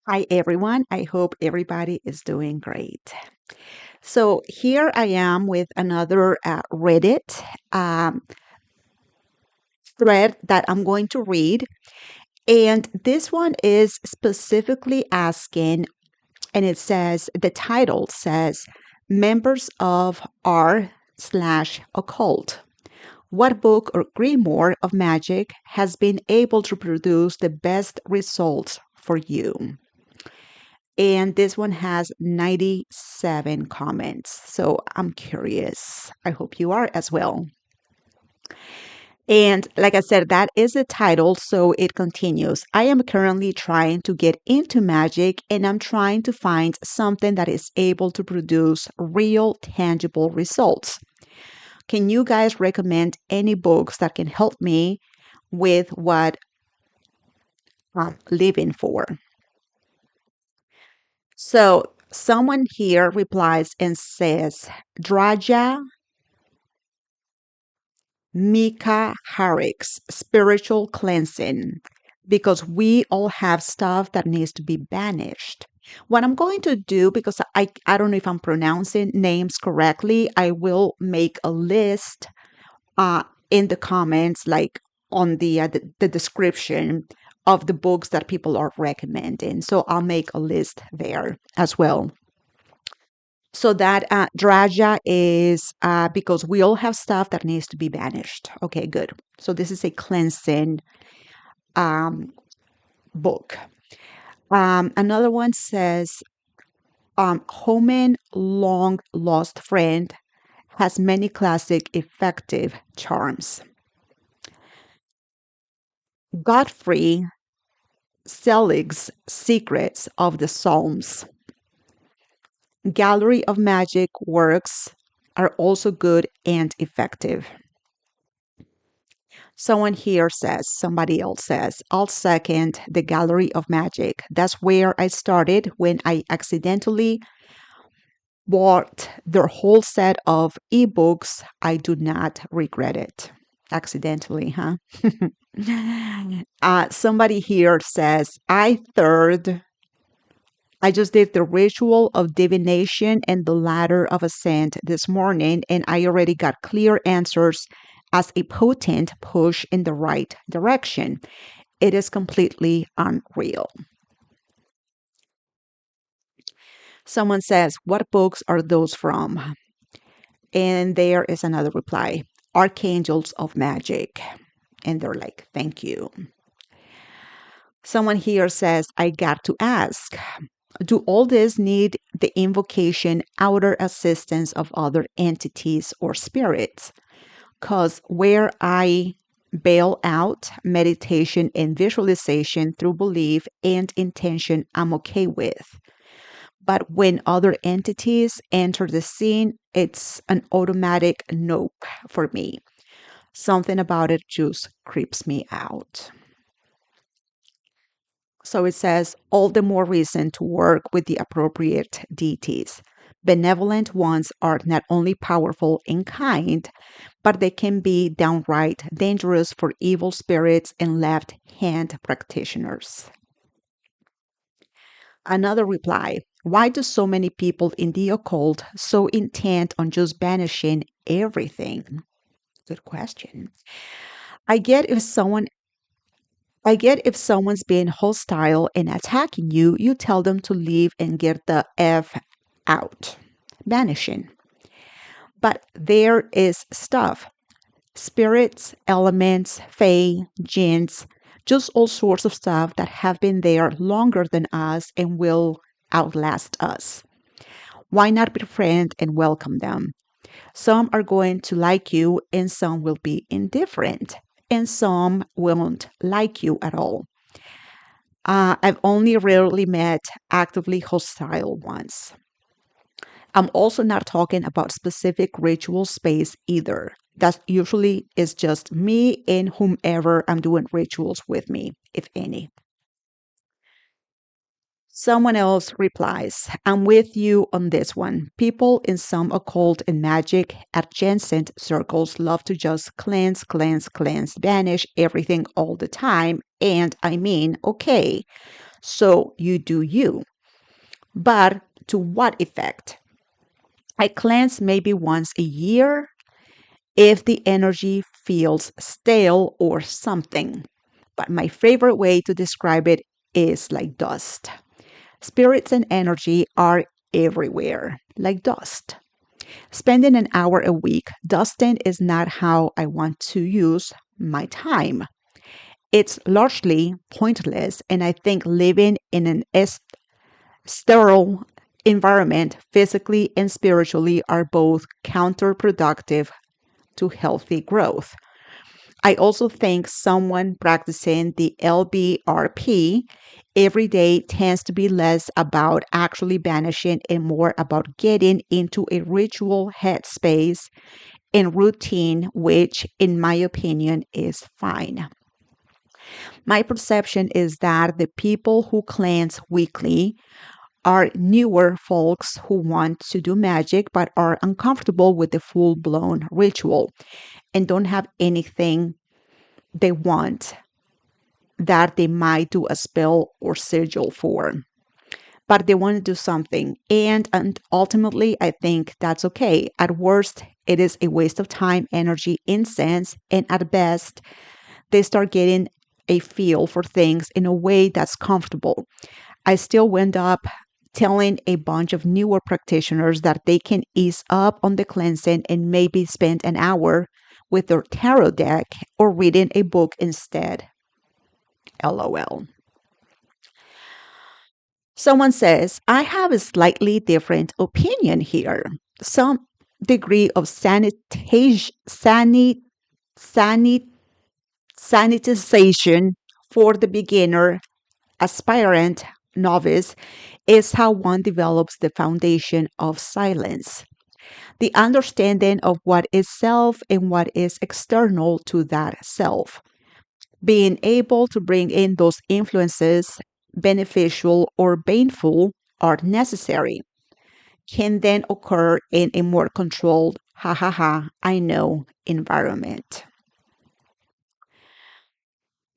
Hi, everyone. I hope everybody is doing great. So, here I am with another Reddit thread that I'm going to read. And this one is specifically asking, and it says, the title says, Members of R/Occult. What book or grimoire of magic has been able to produce the best results for you? And this one has 97 comments. So I'm curious. I hope you are as well. And like I said, that is the title. So it continues. I am currently trying to get into magic and I'm trying to find something that is able to produce real, tangible results. Can you guys recommend any books that can help me with what I'm living for? So someone here replies and says, Draja Mickaharic, spiritual cleansing, because we all have stuff that needs to be banished. What I'm going to do, because I don't know if I'm pronouncing names correctly, I will make a list in the comments, like on the description of the books that people are recommending. So I'll make a list there as well. So that Draja is because we all have stuff that needs to be banished. Okay, good. So this is a cleansing um, book. Another one says, Hohman, long lost friend, has many classic effective charms. Godfrey, Selig's Secrets of the Psalms. Gallery of Magic works are also good and effective. Somebody else says, I'll second the Gallery of Magic. That's where I started when I accidentally bought their whole set of ebooks. I do not regret it. Accidentally, huh? Somebody here says, I just did the ritual of divination and the ladder of ascent this morning, and I already got clear answers as a potent push in the right direction. It is completely unreal. Someone says, what books are those from? And there is another reply, Archangels of Magic. And they're like, thank you. Someone here says, I got to ask, do all this need the invocation, outer assistance of other entities or spirits? Because where I bail out meditation and visualization through belief and intention, I'm okay with. But when other entities enter the scene, it's an automatic nope for me. Something about it just creeps me out. So it says, all the more reason to work with the appropriate deities. Benevolent ones are not only powerful in kind, but they can be downright dangerous for evil spirits and left hand practitioners. Another reply, why do so many people in the occult so intent on just banishing everything? Good question. I get if someone's being hostile and attacking you, you tell them to leave and get the F out. Banishing. But there is stuff. Spirits, elements, fae, jinns, just all sorts of stuff that have been there longer than us and will outlast us. Why not befriend and welcome them? Some are going to like you and some will be indifferent and some won't like you at all. I've only rarely met actively hostile ones. I'm also not talking about specific ritual space either. That usually is just me and whomever I'm doing rituals with me, if any. Someone else replies, I'm with you on this one. People in some occult and magic adjacent circles love to just cleanse, banish everything all the time. And I mean, okay, So you do you. But to what effect? I cleanse maybe once a year if the energy feels stale or something. But my favorite way to describe it is like dust. Spirits and energy are everywhere, like dust. Spending an hour a week dusting is not how I want to use my time. It's largely pointless, and I think living in an sterile environment, physically and spiritually, are both counterproductive to healthy growth. I also think someone practicing the LBRP every day tends to be less about actually banishing and more about getting into a ritual headspace and routine, which, in my opinion, is fine. My perception is that the people who cleanse weekly are newer folks who want to do magic but are uncomfortable with the full blown ritual and don't have anything they want that they might do a spell or sigil for. But they want to do something. And ultimately, I think that's okay. At worst, it is a waste of time, energy, incense, and at best, they start getting a feel for things in a way that's comfortable. I still wind up telling a bunch of newer practitioners that they can ease up on the cleansing and maybe spend an hour with their tarot deck or reading a book instead. LOL. Someone says, I have a slightly different opinion here. Some degree of sanitization for the beginner, aspirant, novice is how one develops the foundation of silence. The understanding of what is self and what is external to that self. Being able to bring in those influences, beneficial or baneful, are necessary, can then occur in a more controlled, ha ha ha, I know, environment.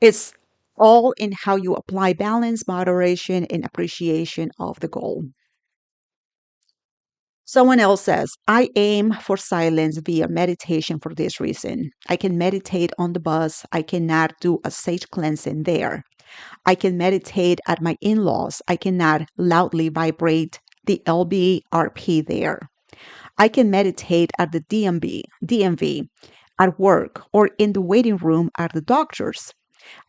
It's all in how you apply balance, moderation, and appreciation of the goal. Someone else says, I aim for silence via meditation for this reason. I can meditate on the bus. I cannot do a sage cleansing there. I can meditate at my in laws. I cannot loudly vibrate the LBRP there. I can meditate at the DMV, at work, or in the waiting room at the doctor's.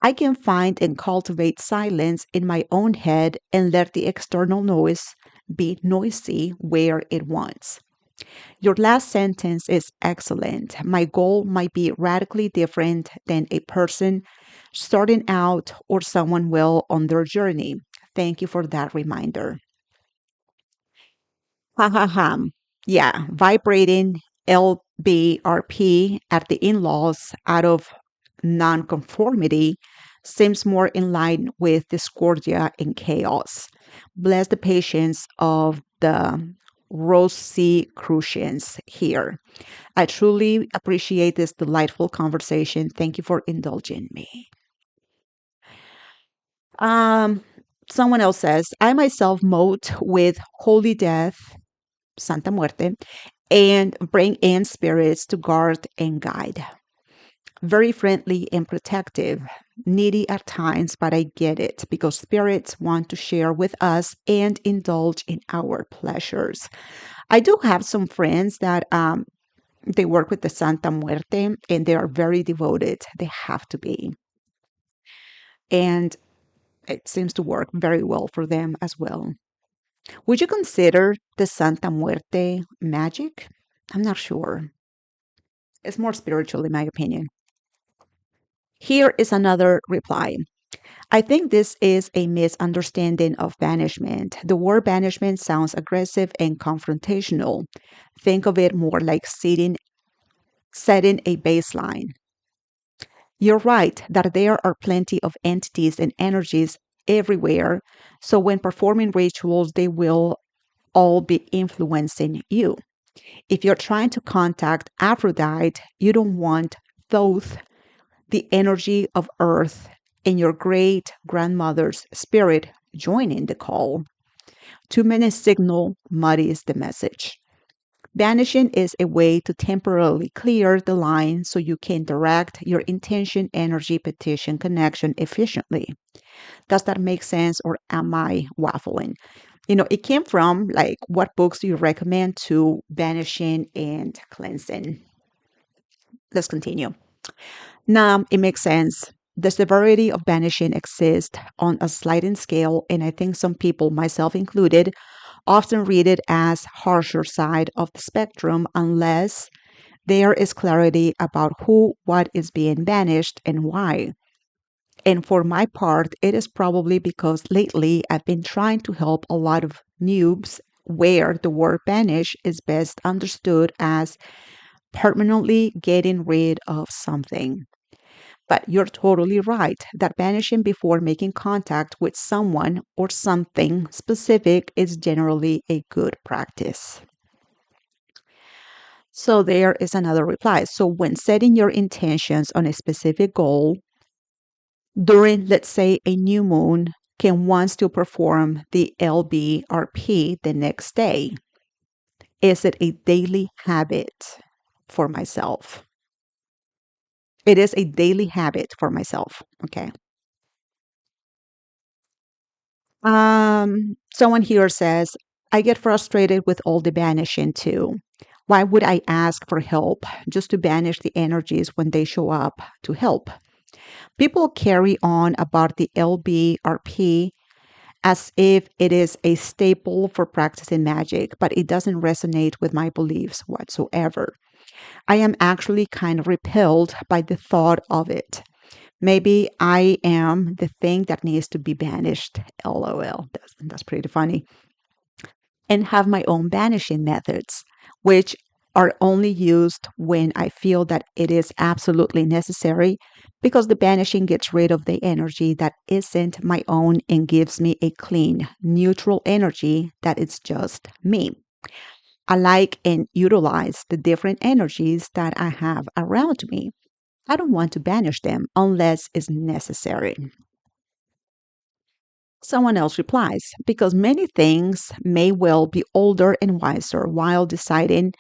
I can find and cultivate silence in my own head and let the external noise be noisy where it wants. Your last sentence is excellent. My goal might be radically different than a person starting out or someone well on their journey. Thank you for that reminder. Ha ha ha. Yeah, vibrating LBRP at the in laws out of nonconformity seems more in line with discordia and chaos. Bless the patience of the Rosicrucians here. I truly appreciate this delightful conversation. Thank you for indulging me. Um, Someone else says, I myself moat with Holy Death, Santa Muerte, and bring in spirits to guard and guide. Very friendly and protective, needy at times, but I get it because spirits want to share with us and indulge in our pleasures. I do have some friends that they work with the Santa Muerte and they are very devoted. They have to be. And it seems to work very well for them as well. Would you consider the Santa Muerte magic? I'm not sure. It's more spiritual, in my opinion. Here is another reply. I think this is a misunderstanding of banishment. The word banishment sounds aggressive and confrontational. Think of it more like setting a baseline. You're right that there are plenty of entities and energies everywhere, so when performing rituals, they will all be influencing you. If you're trying to contact Aphrodite, you don't want Thoth, the energy of earth, and your great grandmother's spirit joining the call. Too many signal muddies the message. Banishing is a way to temporarily clear the line so you can direct your intention, energy, petition, connection efficiently. Does that make sense, or am I waffling? It came from like, what books do you recommend to banishing and cleansing? Let's continue. Now, it makes sense. The severity of banishing exists on a sliding scale, and I think some people, myself included, often read it as harsher side of the spectrum unless there is clarity about who, what is being banished, and why. And for my part, it is probably because lately I've been trying to help a lot of noobs where the word banish is best understood as permanently getting rid of something. But you're totally right that banishing before making contact with someone or something specific is generally a good practice. So there is another reply. So when setting your intentions on a specific goal, during, let's say, a new moon, can one still perform the LBRP the next day? Is it a daily habit for myself? It is a daily habit for myself. Okay. Someone here says, I get frustrated with all the banishing too. Why would I ask for help just to banish the energies when they show up to help? People carry on about the LBRP as if it is a staple for practicing magic, but it doesn't resonate with my beliefs whatsoever. I am actually kind of repelled by the thought of it. Maybe I am the thing that needs to be banished. LOL. That's pretty funny. And have my own banishing methods, which are only used when I feel that it is absolutely necessary because the banishing gets rid of the energy that isn't my own and gives me a clean, neutral energy that is just me. I like and utilize the different energies that I have around me. I don't want to banish them unless it's necessary. Someone else replies, because many things may well be older and wiser while deciding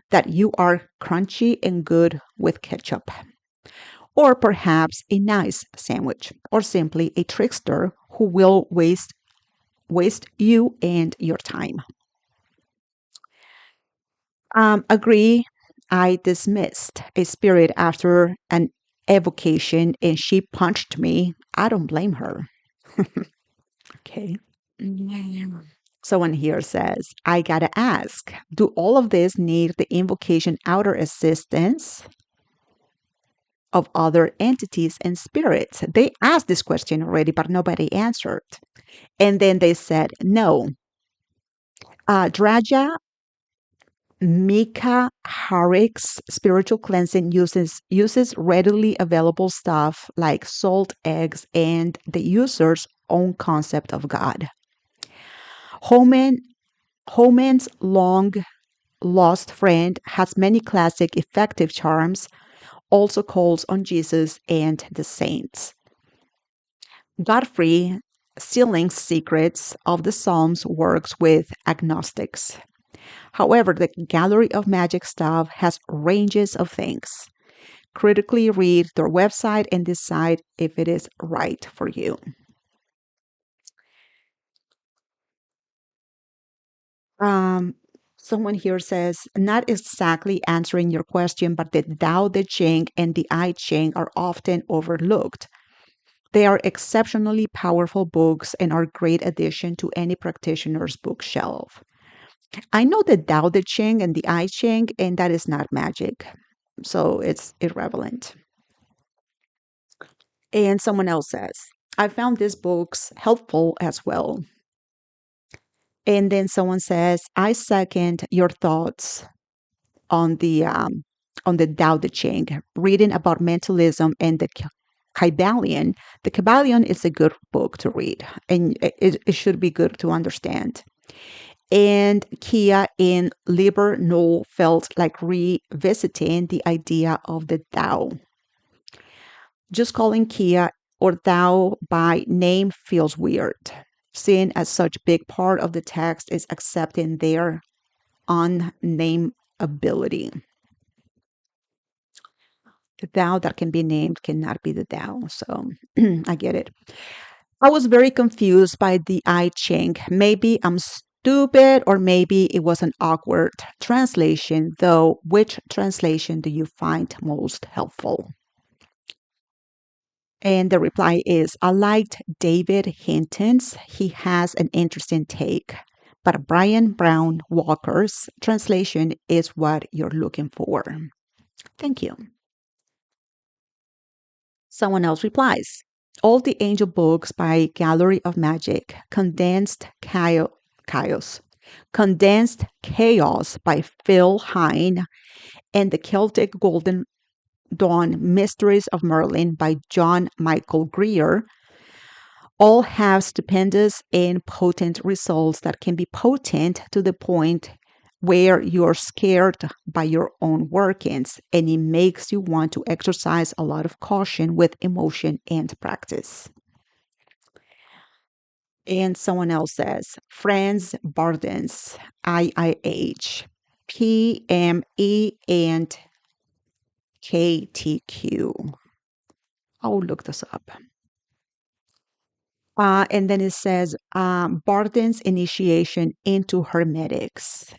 that you are crunchy and good with ketchup. Or perhaps a nice sandwich, or simply a trickster who will waste you and your time. Agree. I dismissed a spirit after an evocation and she punched me. I don't blame her. Okay. Someone here says, I gotta ask, do all of this need the invocation outer assistance of other entities and spirits? They asked this question already, but nobody answered. And then they said, no. Draja Mickaharic spiritual cleansing uses readily available stuff like salt, eggs, and the user's own concept of God. Hohman's long lost friend has many classic effective charms, also calls on Jesus and the saints. Godfrey, Sealing's Secrets of the Psalms, works with agnostics. However, the Gallery of Magic stuff has ranges of things. Critically read their website and decide if it is right for you. Um, Someone here says, not exactly answering your question, but the Tao Te Ching and the I Ching are often overlooked. They are exceptionally powerful books and are great addition to any practitioner's bookshelf. I know the Tao Te Ching and the I Ching, and that is not magic, so it's irrelevant. And someone else says, I found these books helpful as well. And then someone says, I second your thoughts on the Tao Te Ching, reading about mentalism and the Kybalion. The Kybalion is a good book to read, and it should be good to understand. And Kia in Liber Null felt like revisiting the idea of the Tao. Just calling Kia or thou by name feels weird, seeing as such big part of the text is accepting their unnameability. The thou that can be named cannot be the thou. So I get it. I was very confused by the I Ching. Maybe I'm stupid or maybe it was an awkward translation, though. Which translation do you find most helpful? And the reply is, I liked David Hinton's. He has an interesting take. But Brian Brown Walker's translation is what you're looking for. Thank you. Someone else replies, all the angel books by Gallery of Magic, Condensed Chaos by Phil Hine, and the Celtic Golden Dawn Mysteries of Merlin by John Michael Greer all have stupendous and potent results that can be potent to the point where you're scared by your own workings, and it makes you want to exercise a lot of caution with emotion and practice. And someone else says, Franz Bardens, IIH, PME, and KTQ. I'll look this up. And then it says, Barden's initiation into hermetics.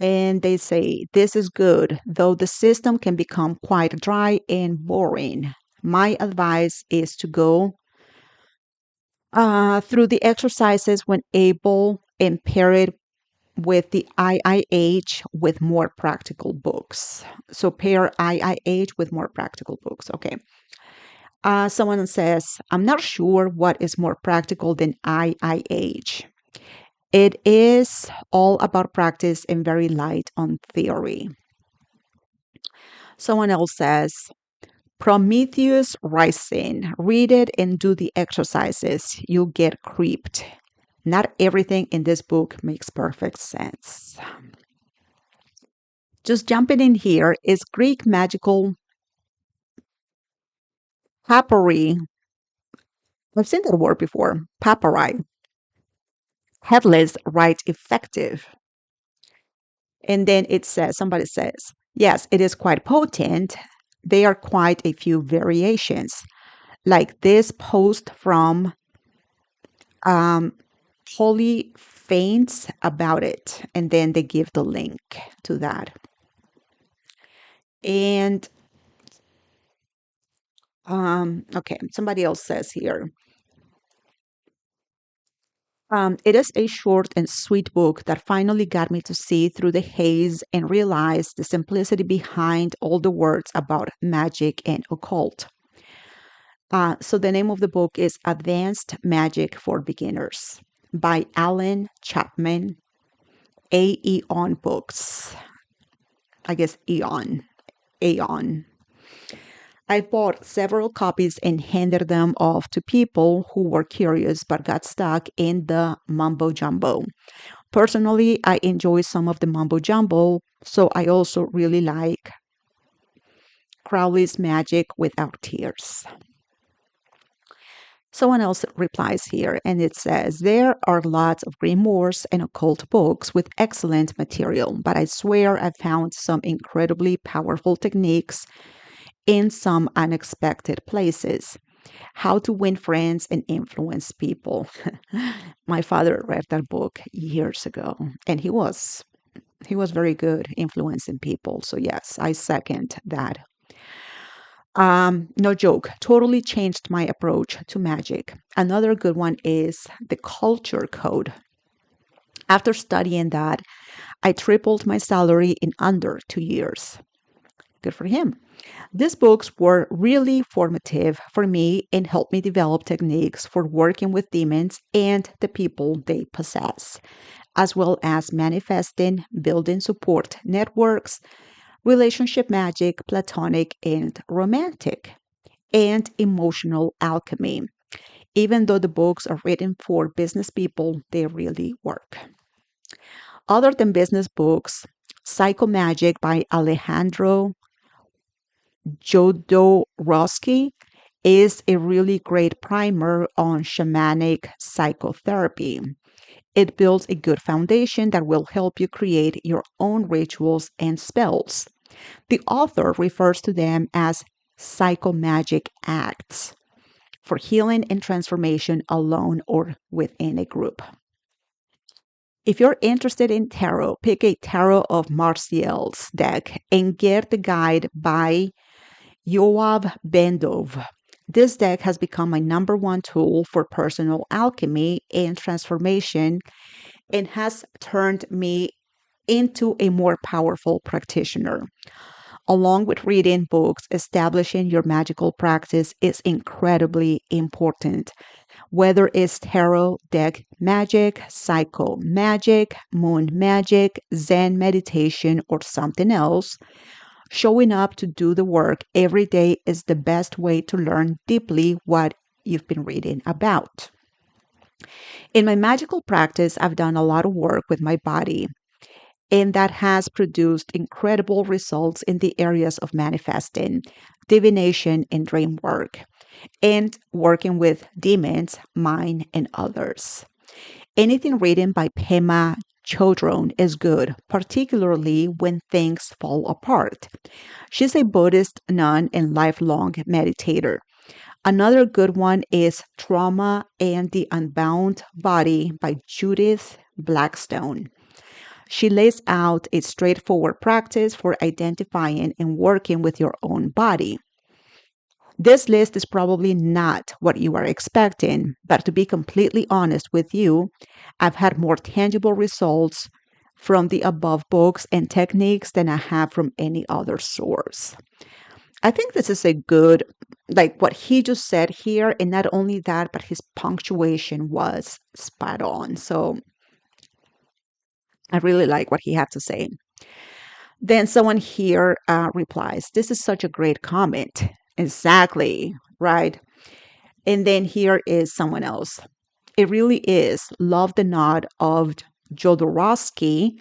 And they say, this is good, though the system can become quite dry and boring. My advice is to go through the exercises when able and pair it with the IIH with more practical books. So pair IIH with more practical books. Okay. Someone says, I'm not sure what is more practical than IIH. It is all about practice and very light on theory. Someone else says, Prometheus Rising. Read it and do the exercises. You'll get creeped. Not everything in this book makes perfect sense. Just jumping in here, is Greek magical papyri. I've seen that word before. Papyri. Headless, right? Effective. And then it says, somebody says, yes, it is quite potent. There are quite a few variations, like this post from Holly Faints about it, and then they give the link to that. And okay, somebody else says here, it is a short and sweet book that finally got me to see through the haze and realize the simplicity behind all the words about magic and occult. So the name of the book is Advanced Magic for Beginners by Alan Chapman, Aeon Books. I guess Aeon. I bought several copies and handed them off to people who were curious but got stuck in the mumbo jumbo. Personally, I enjoy some of the mumbo jumbo, so I also really like Crowley's Magic Without Tears. Someone else replies here, and it says, there are lots of grimoires and occult books with excellent material, but I swear I found some incredibly powerful techniques in some unexpected places. How to Win Friends and Influence People. My father read that book years ago, and he was very good influencing people. So yes, I second that. No joke, totally changed my approach to magic. Another good one is The Culture Code. After studying that, I tripled my salary in under 2 years. Good for him. These books were really formative for me and helped me develop techniques for working with demons and the people they possess, as well as manifesting, building support networks, relationship magic, platonic and romantic, and emotional alchemy. Even though the books are written for business people, they really work. Other than business books, Psychomagic by Alejandro Jodorowsky is a really great primer on shamanic psychotherapy. It builds a good foundation that will help you create your own rituals and spells. The author refers to them as psychomagic acts for healing and transformation alone or within a group. If you're interested in tarot, pick a Tarot of Martial's deck and get the guide by Yoav Bendov. This deck has become my number one tool for personal alchemy and transformation and has turned me into a more powerful practitioner. Along with reading books, establishing your magical practice is incredibly important. Whether it's tarot, deck magic, psycho magic, moon magic, Zen meditation, or something else, showing up to do the work every day is the best way to learn deeply what you've been reading about. In my magical practice, I've done a lot of work with my body, and that has produced incredible results in the areas of manifesting, divination, and dream work, and working with demons, mine, and others. Anything written by Pema Chodron is good, particularly when things fall apart. She's a Buddhist nun and lifelong meditator. Another good one is Trauma and the Unbound Body by Judith Blackstone. She lays out a straightforward practice for identifying and working with your own body. This list is probably not what you are expecting, but to be completely honest with you, I've had more tangible results from the above books and techniques than I have from any other source. I think this is a good, like what he just said here, and not only that, but his punctuation was spot on. So I really like what he had to say. Then someone here replies, "This is such a great comment." Exactly, right? And then here is someone else. "It really is. Love the nod of Jodorowsky.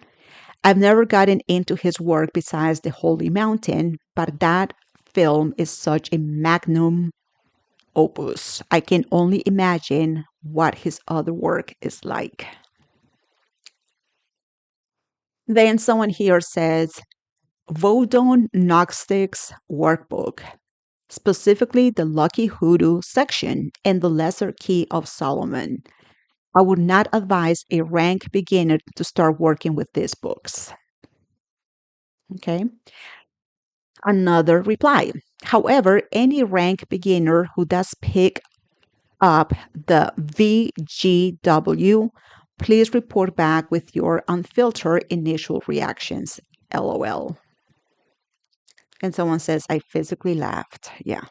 I've never gotten into his work besides The Holy Mountain, but that film is such a magnum opus. I can only imagine what his other work is like." Then someone here says, Vodun Gnostic's workbook, specifically the Lucky Hoodoo section and the Lesser Key of Solomon. I would not advise a rank beginner to start working with these books. Okay. Another reply. However, any rank beginner who does pick up the VGW, please report back with your unfiltered initial reactions. LOL. And someone says, I physically laughed. Yeah.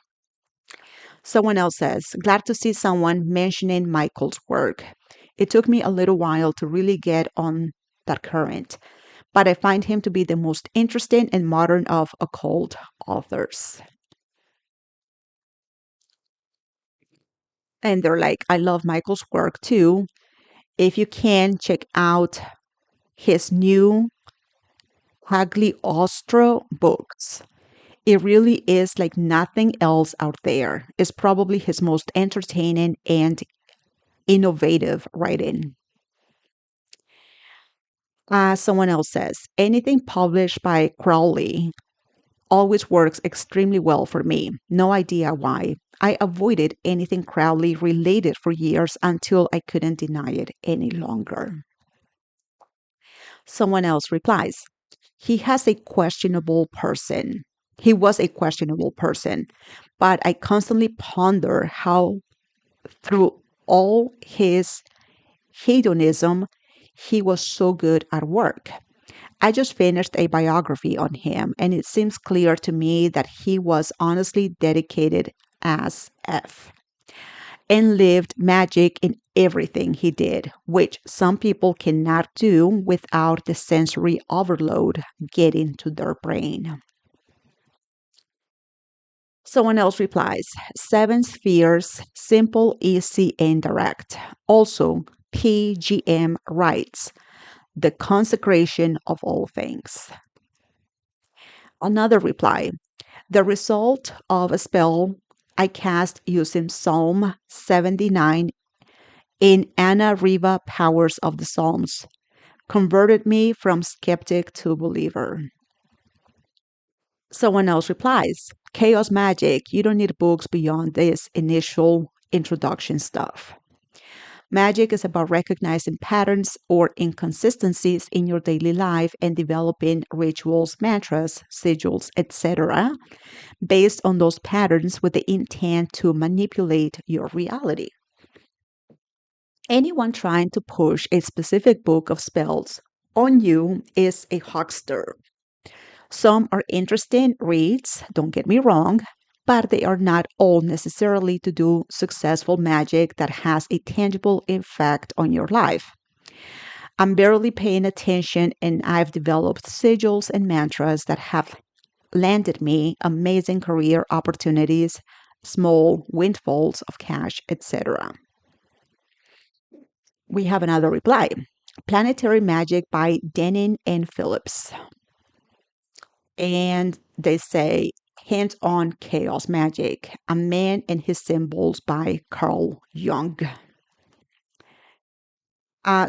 Someone else says, glad to see someone mentioning Michael's work. It took me a little while to really get on that current, but I find him to be the most interesting and modern of occult authors. And they're like, I love Michael's work too. If you can, check out his new Cagliostro books. It really is like nothing else out there. It's probably his most entertaining and innovative writing. Someone else says, anything published by Crowley always works extremely well for me. No idea why. I avoided anything Crowley related for years until I couldn't deny it any longer. Someone else replies, he has a questionable person. He was a questionable person, but I constantly ponder how through all his hedonism, he was so good at work. I just finished a biography on him, and it seems clear to me that he was honestly dedicated as F and lived magic in everything he did, which some people cannot do without the sensory overload getting to their brain. Someone else replies, Seven Spheres, simple, easy, and direct. Also, PGM writes, the consecration of all things. Another reply, the result of a spell I cast using Psalm 79 in Anna Riva Powers of the Psalms. Converted me from skeptic to believer. Someone else replies, Chaos Magic, you don't need books beyond this initial introduction stuff. Magic is about recognizing patterns or inconsistencies in your daily life and developing rituals, mantras, sigils, etc., based on those patterns with the intent to manipulate your reality. Anyone trying to push a specific book of spells on you is a huckster. Some are interesting reads, don't get me wrong, but they are not all necessarily to do successful magic that has a tangible effect on your life. I'm barely paying attention, and I've developed sigils and mantras that have landed me amazing career opportunities, small windfalls of cash, etc. We have another reply. Planetary Magic by Damien and Phillips. And they say Hands-on Chaos Magic, A Man and His Symbols by Carl Jung.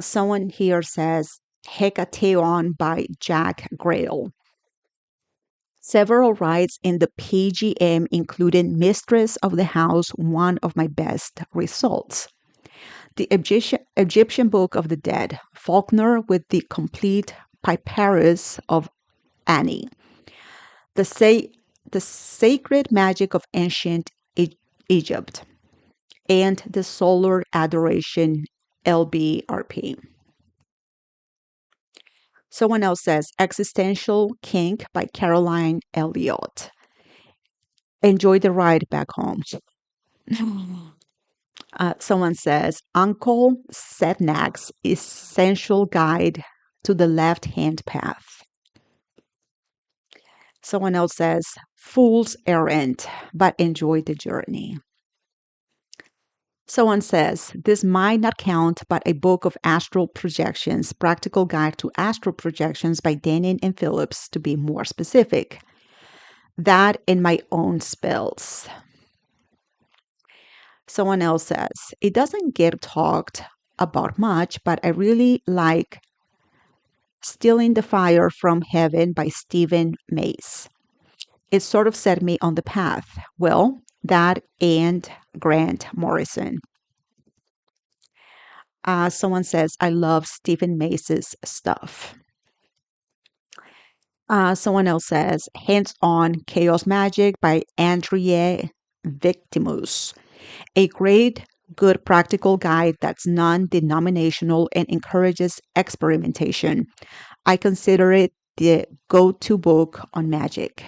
Someone here says Hecateon by Jack Grail. Several rides in the PGM, including Mistress of the House, one of my best results. The Egyptian Book of the Dead, Faulkner with the complete Papyrus of Ani. The Sacred Magic of Ancient Egypt, and the Solar Adoration LBRP. Someone else says Existential Kink by Caroline Elliott. Enjoy the ride back home. Someone says Uncle Setnack's Essential Guide to the Left-Hand Path. Someone else says Fool's Errand, but enjoy the journey. Someone says, this might not count, but a book of astral projections, Practical Guide to Astral Projections by Damien and Phillips, to be more specific. That and my own spells. Someone else says, it doesn't get talked about much, but I really like Stealing the Fire from Heaven by Stephen Mace. It sort of set me on the path. Well, that and Grant Morrison. Someone says, I love Stephen Mace's stuff. Someone else says, Hands-on Chaos Magic by Andrieh Vitimus. A great, good practical guide that's non-denominational and encourages experimentation. I consider it the go-to book on magic.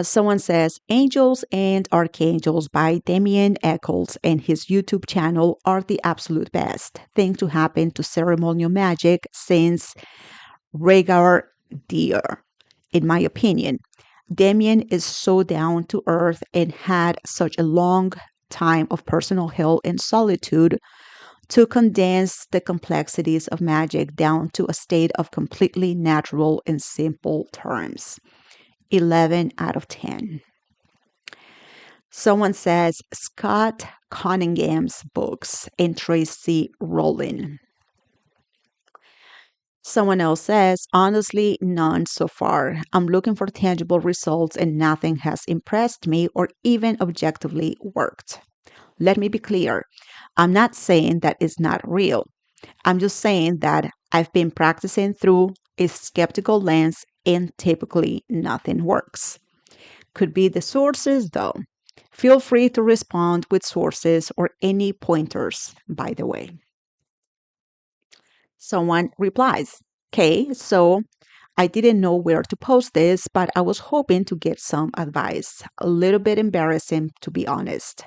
Someone says Angels and Archangels by Damien Echols and his YouTube channel are the absolute best thing to happen to ceremonial magic since Rhaegar Deer, in my opinion. Damien is so down to earth and had such a long time of personal hell and solitude to condense the complexities of magic down to a state of completely natural and simple terms. 11 out of 10. Someone says Scott Cunningham's books and Tracy Rowling. Someone else says, honestly, none so far. I'm looking for tangible results and nothing has impressed me or even objectively worked. Let me be clear. I'm not saying that it's not real. I'm just saying that I've been practicing through a skeptical lens and typically nothing works. Could be the sources though. Feel free to respond with sources or any pointers, by the way. Someone replies, okay, so I didn't know where to post this, but I was hoping to get some advice. A little bit embarrassing, to be honest.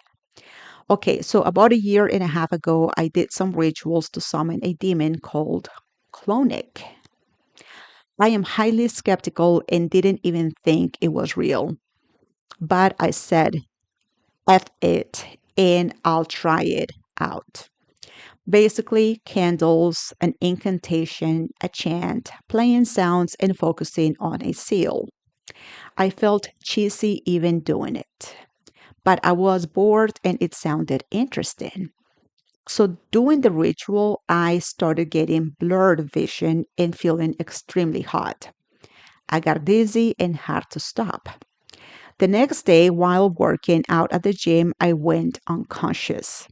Okay, so about a year and a half ago, I did some rituals to summon a demon called Clonic. I am highly skeptical and didn't even think it was real. But I said, F it, and I'll try it out. Basically, candles, an incantation, a chant, playing sounds, and focusing on a seal. I felt cheesy even doing it, but I was bored and it sounded interesting. So, doing the ritual, I started getting blurred vision and feeling extremely hot. I got dizzy and had to stop. The next day, while working out at the gym, I went unconscious.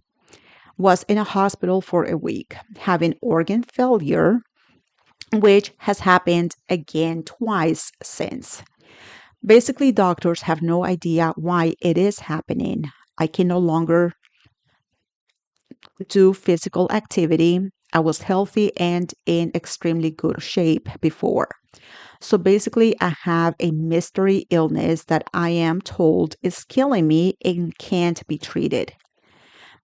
Was in a hospital for a week, having organ failure, which has happened again twice since. Basically, doctors have no idea why it is happening. I can no longer do physical activity. I was healthy and in extremely good shape before. So basically, I have a mystery illness that I am told is killing me and can't be treated.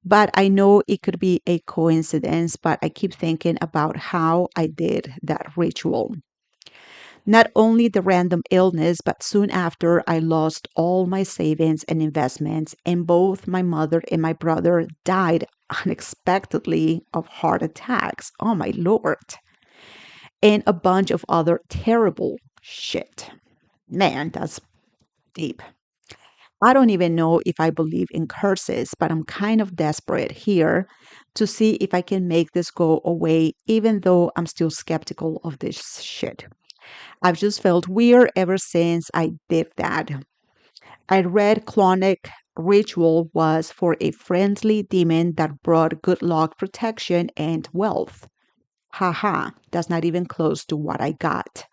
But I know it could be a coincidence, but I keep thinking about how I did that ritual. Not only the random illness, but soon after, I lost all my savings and investments, and both my mother and my brother died unexpectedly of heart attacks. Oh my lord. And a bunch of other terrible shit. Man, that's deep. I don't even know if I believe in curses, but I'm kind of desperate here to see if I can make this go away, even though I'm still skeptical of this shit. I've just felt weird ever since I did that. I read clonic ritual was for a friendly demon that brought good luck, protection, and wealth. Haha, that's not even close to what I got.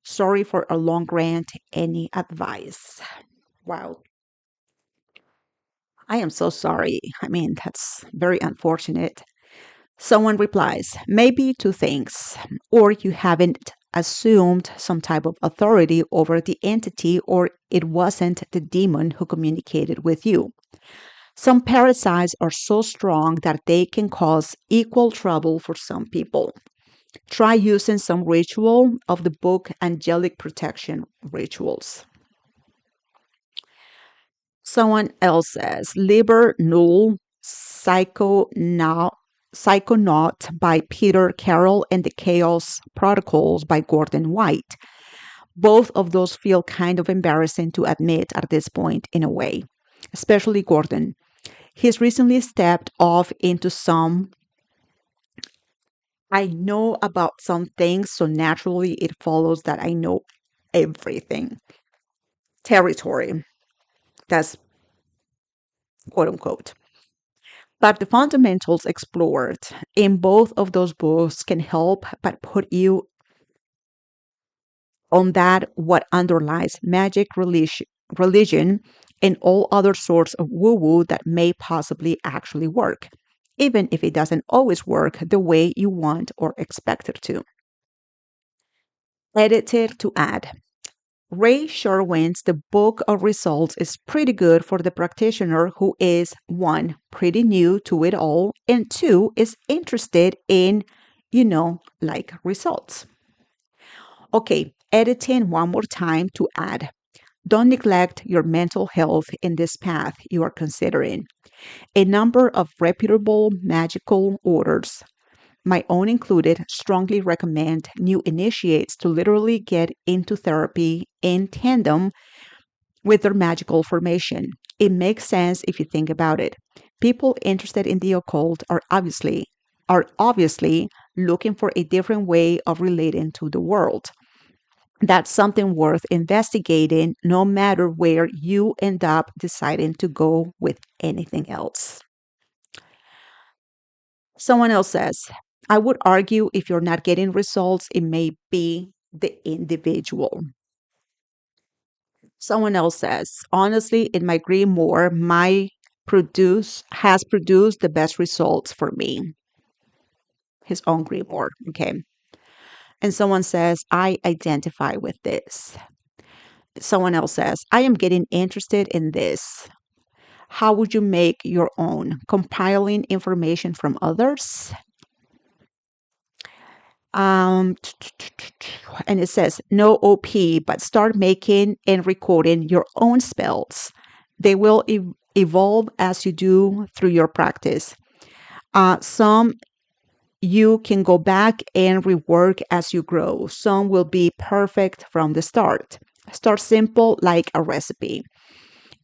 Sorry for a long rant. Any advice? Wow. I am so sorry. I mean, that's very unfortunate. Someone replies, maybe two things. Or you haven't assumed some type of authority over the entity, or it wasn't the demon who communicated with you. Some parasites are so strong that they can cause equal trouble for some people. Try using some ritual of the book Angelic Protection Rituals. Someone else says Liber, Null, Psychonaut by Peter Carroll and the Chaos Protocols by Gordon White. Both of those feel kind of embarrassing to admit at this point in a way, especially Gordon. He's recently stepped off into some. I know about some things, so naturally it follows that I know everything. Territory. That's quote unquote. But the fundamentals explored in both of those books can help but put you on that what underlies magic, religion, and all other sorts of woo-woo that may possibly actually work, even if it doesn't always work the way you want or expect it to. Edited to add. Ray Sherwin's The Book of Results is pretty good for the practitioner who is one, pretty new to it all, and two, is interested in, like results. Okay, editing one more time to add. Don't neglect your mental health in this path you are considering. A number of reputable magical orders, my own included, strongly recommend new initiates to literally get into therapy in tandem with their magical formation. It makes sense if you think about it. People interested in the occult are obviously looking for a different way of relating to the world. That's something worth investigating no matter where you end up deciding to go with anything else. Someone else says, I would argue if you're not getting results, it may be the individual. Someone else says, honestly, in my grimoire, my produce has produced the best results for me. His own grimoire. Okay. And someone says, I identify with this. Someone else says, I am getting interested in this. How would you make your own? Compiling information from others? Um, and it says no OP, but start making and recording your own spells. They will evolve as you do through your practice. Some you can go back and rework as you grow. Some will be perfect from the start. Start simple like a recipe.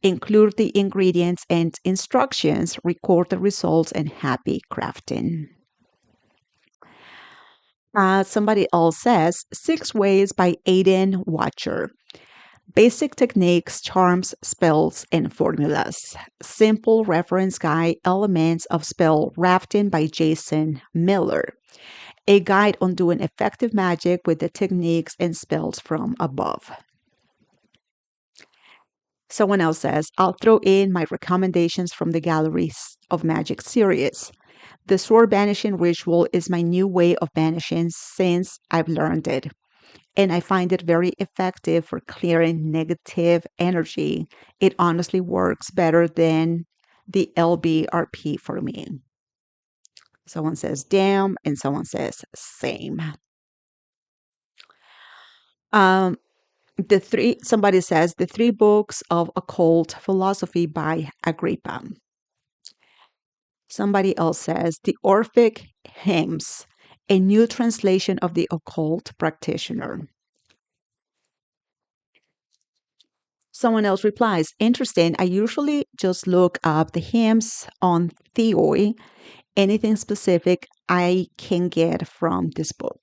Include the ingredients and instructions, record the results, and happy crafting. Somebody else says 6 ways by Aiden Watcher. Basic techniques, charms, spells, and formulas. Simple reference guide, elements of spell rafting by Jason Miller. A guide on doing effective magic with the techniques and spells from above. Someone else says, I'll throw in my recommendations from the Galleries of Magic series. The sword banishing ritual is my new way of banishing since I've learned it. And I find it very effective for clearing negative energy. It honestly works better than the LBRP for me. Someone says, damn, and someone says, same. Um, somebody says, the 3 books of occult philosophy by Agrippa. Somebody else says, the Orphic Hymns, a new translation of the occult practitioner. Someone else replies, interesting. I usually just look up the hymns on Theoi. Anything specific I can get from this book.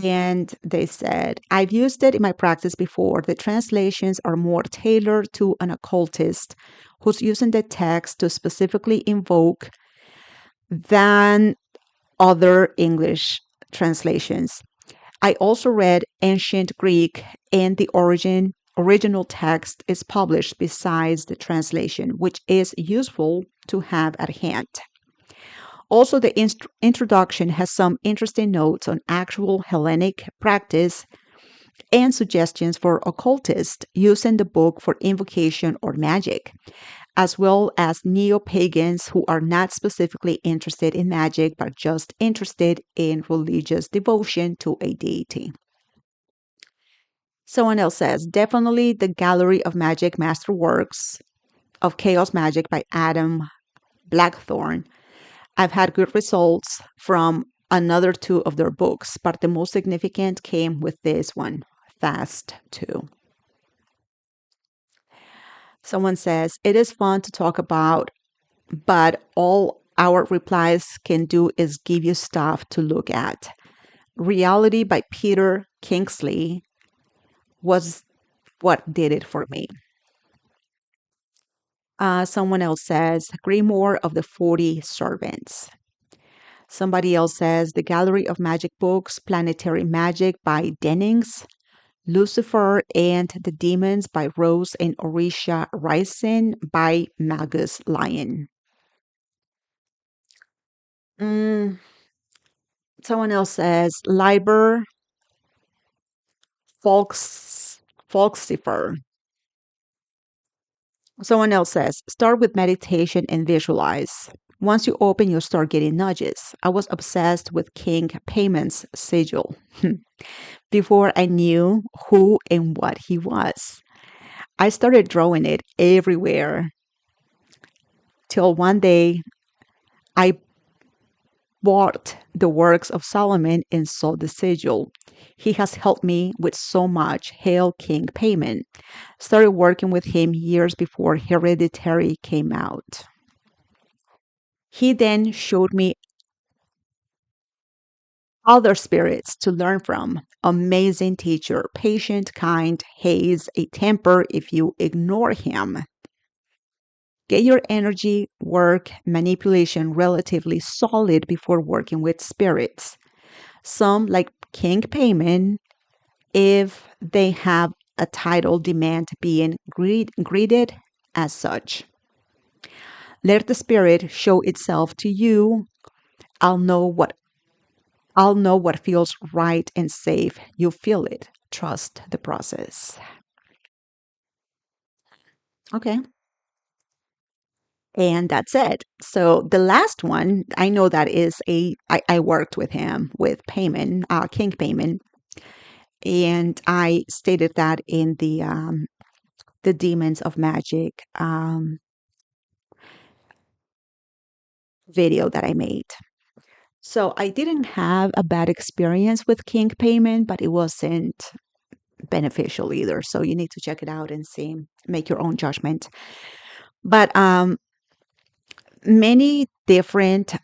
And they said, I've used it in my practice before. The translations are more tailored to an occultist who's using the text to specifically invoke than other English translations. I also read ancient Greek, and the original text is published besides the translation, which is useful to have at hand. Also, the introduction has some interesting notes on actual Hellenic practice and suggestions for occultists using the book for invocation or magic, as well as neo-pagans who are not specifically interested in magic but just interested in religious devotion to a deity. Someone else says, definitely the Gallery of Magic Masterworks of Chaos Magic by Adam Blackthorne. I've had good results from another 2 of their books, but the most significant came with this one, Fast 2. Someone says, it is fun to talk about, but all our replies can do is give you stuff to look at. Reality by Peter Kingsley was what did it for me. Someone else says, Grimoire of the 40 Servants. Somebody else says, The Gallery of Magic Books, Planetary Magic by Dennings. Lucifer and the Demons by Rose and Orisha Rising by Magus Lion. Someone else says, Liber Falxifer. Someone else says, start with meditation and visualize. Once you open, you'll start getting nudges. I was obsessed with King Payment's sigil before I knew who and what he was. I started drawing it everywhere till one day I bought the works of Solomon and saw the sigil. He has helped me with so much. Hail King Payment. Started working with him years before Hereditary came out. He then showed me other spirits to learn from. Amazing teacher, patient, kind, has a temper if you ignore him. Get your energy, work, manipulation relatively solid before working with spirits. Some, like King Payment, if they have a title, demand being greeted as such. Let the spirit show itself to you. I'll know what feels right and safe. You feel it. Trust the process. Okay. And that's it. So the last one, I know that is I worked with him, with Payment, King Payment, and I stated that in the Demons of Magic video that I made. So I didn't have a bad experience with King Payment, but it wasn't beneficial either. So you need to check it out and see, make your own judgment. But many different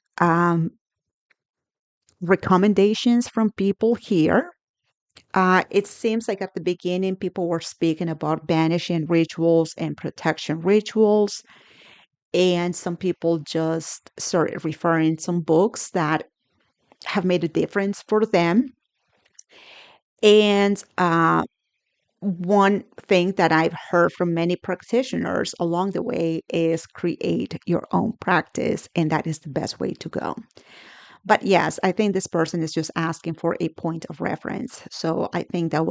recommendations from people here. It seems like at the beginning, people were speaking about banishing rituals and protection rituals. And some people just started referring some books that have made a difference for them. And one thing that I've heard from many practitioners along the way is create your own practice, and that is the best way to go. But yes, I think this person is just asking for a point of reference. So I think I'm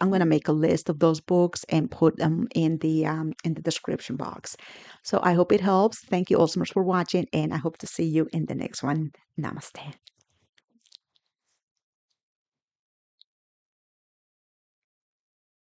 going to make a list of those books and put them in the description box. So I hope it helps. Thank you all so much for watching, and I hope to see you in the next one. Namaste.